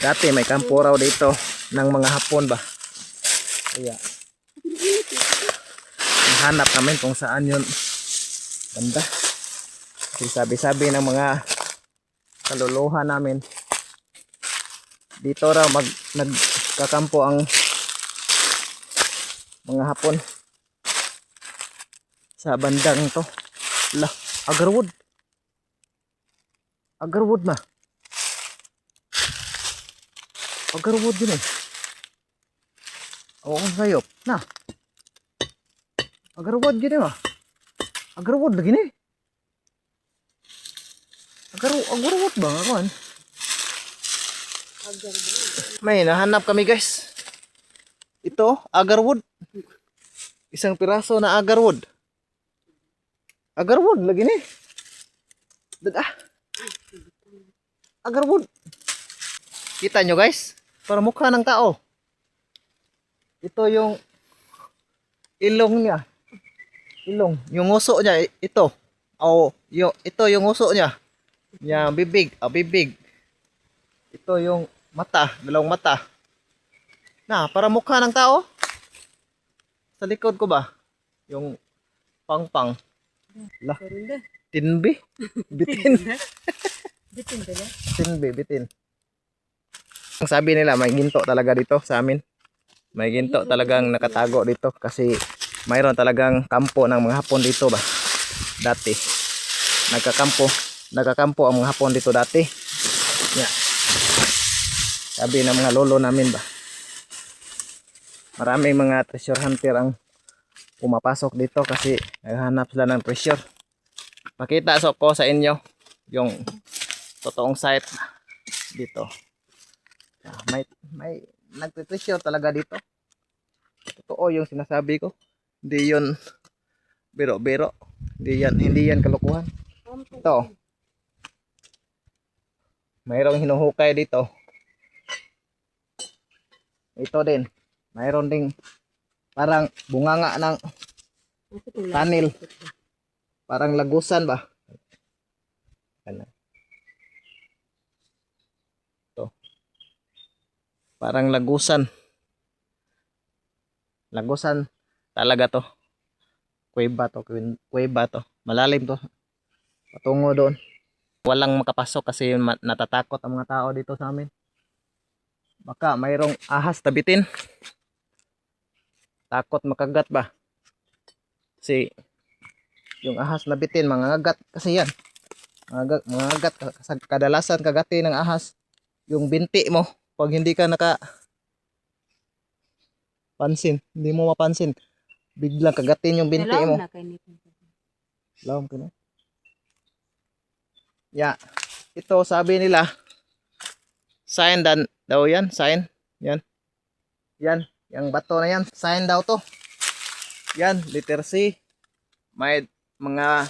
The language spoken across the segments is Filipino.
Dati may kampo raw dito ng mga Hapon ba. Kaya hanap namin kung saan yun banda. Kasi sabi-sabi ng mga kaluluha namin dito raw nagkakampo ang mga Hapon sa bandang to. Lah, Agarwood. Agarwood na. Agarwood din eh. Oo, sayop. Na. Agarwood din eh. Agarwood lagi ni. Agarwood ba nga kan? May nahanap kami guys. Ito, agarwood. Isang piraso na agarwood. Agarwood lagi ni. Agarwood. Kita nyo guys? Para mukha ng tao. Ito yung ilong niya. Ilong. Yung nguso niya. Ito. Ito yung nguso niya. Yung bibig. Bibig. Ito yung mata. Dalawang mata. Na, para mukha ng tao. Sa likod ko ba? Yung pang-pang. Lah. Tinbi. Bitin. Tinbi. Bitin. Ang sabi nila may ginto talaga dito sa amin. May ginto talagang nakatago dito kasi mayroon talagang kampo ng mga Hapon dito ba. Dati. Nagkakampo ang mga Hapon dito dati. Yeah. Sabi ng mga lolo namin ba. Maraming mga treasure hunter ang pumapasok dito kasi naghahanap sila ng treasure. Pakita ko sa inyo yung totoong site dito. May nagtre-treasure talaga dito. Totoo yung sinasabi ko. Hindi yun biro-biro. Hindi yan kalokohan. Ito. Mayroong hinuhukay dito. Ito din. Mayroon ding parang bunganga ng tanil. Parang lagusan ba? Ito. Parang lagusan. Lagusan talaga to. Kuweba to. Malalim to. Patungo doon. Walang makapasok kasi natatakot ang mga tao dito sa amin. Baka mayroong ahas tabitin. Takot makagat ba? Kasi yung ahas na bitin, mga agat kasi yan. Mga agat, kadalasan kagati ng ahas. Yung binti mo, pag hindi ka hindi mo mapansin, biglang kagatin yung binti mo. Lawom ka na. Yeah. Ito sabi nila, sign daw yan, sign. Yan. Yan. Yung bato na yan, sign daw to. Yan, letter C. May mga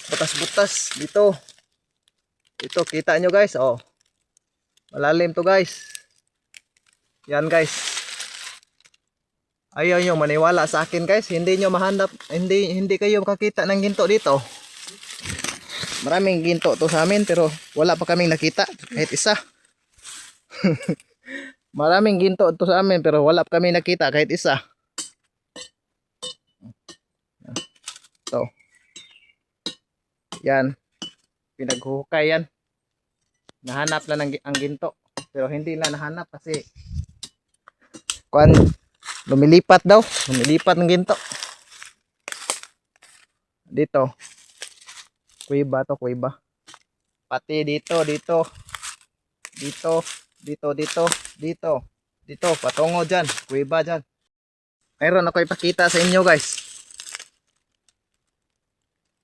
butas-butas dito. Ito, kita nyo guys. Oh. Malalim to guys. Yan guys. Ayaw nyo maniwala sa akin guys. Hindi nyo mahanap. Hindi kayo makakita ng ginto dito. Maraming ginto to sa amin pero wala pa kaming nakita kahit isa. Maraming ginto to sa amin pero wala pa kami nakita kahit isa. Ito. Yan. Pinaghuhukay yan. Nahanap lang ang ginto. Pero hindi na nahanap kasi lumilipat daw. Lumilipat ng ginto. Dito. Kuweba to, kuweba. Pati dito. Dito, patungo dyan. Kuweba dyan. Mayroon ako ipakita sa inyo guys.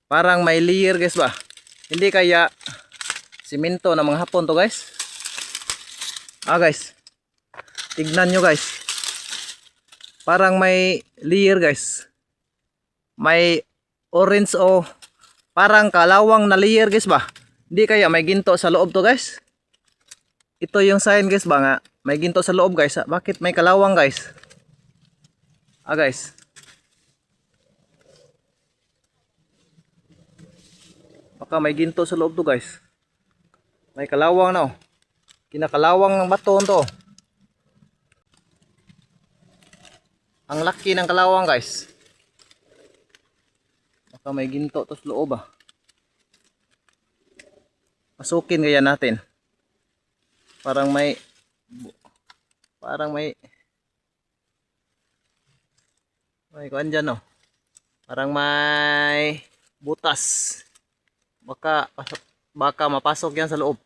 Parang may layer guys ba. Hindi kaya simento ng mga Hapon to guys. Guys. Tignan nyo guys. Parang may layer guys. May orange o parang kalawang na layer guys ba. Hindi kaya may ginto sa loob to guys. Ito yung sign guys ba nga. May ginto sa loob guys. Bakit may kalawang guys? Guys. Baka may ginto sa loob to guys. May kalawang na oh. Kinakalawang ng bato to. Ang laki ng kalawang guys. Baka may ginto to sa loob ah. Pasukin kaya natin. Parang may kuan dyan oh. Parang may butas. Baka mapasok yan sa loob.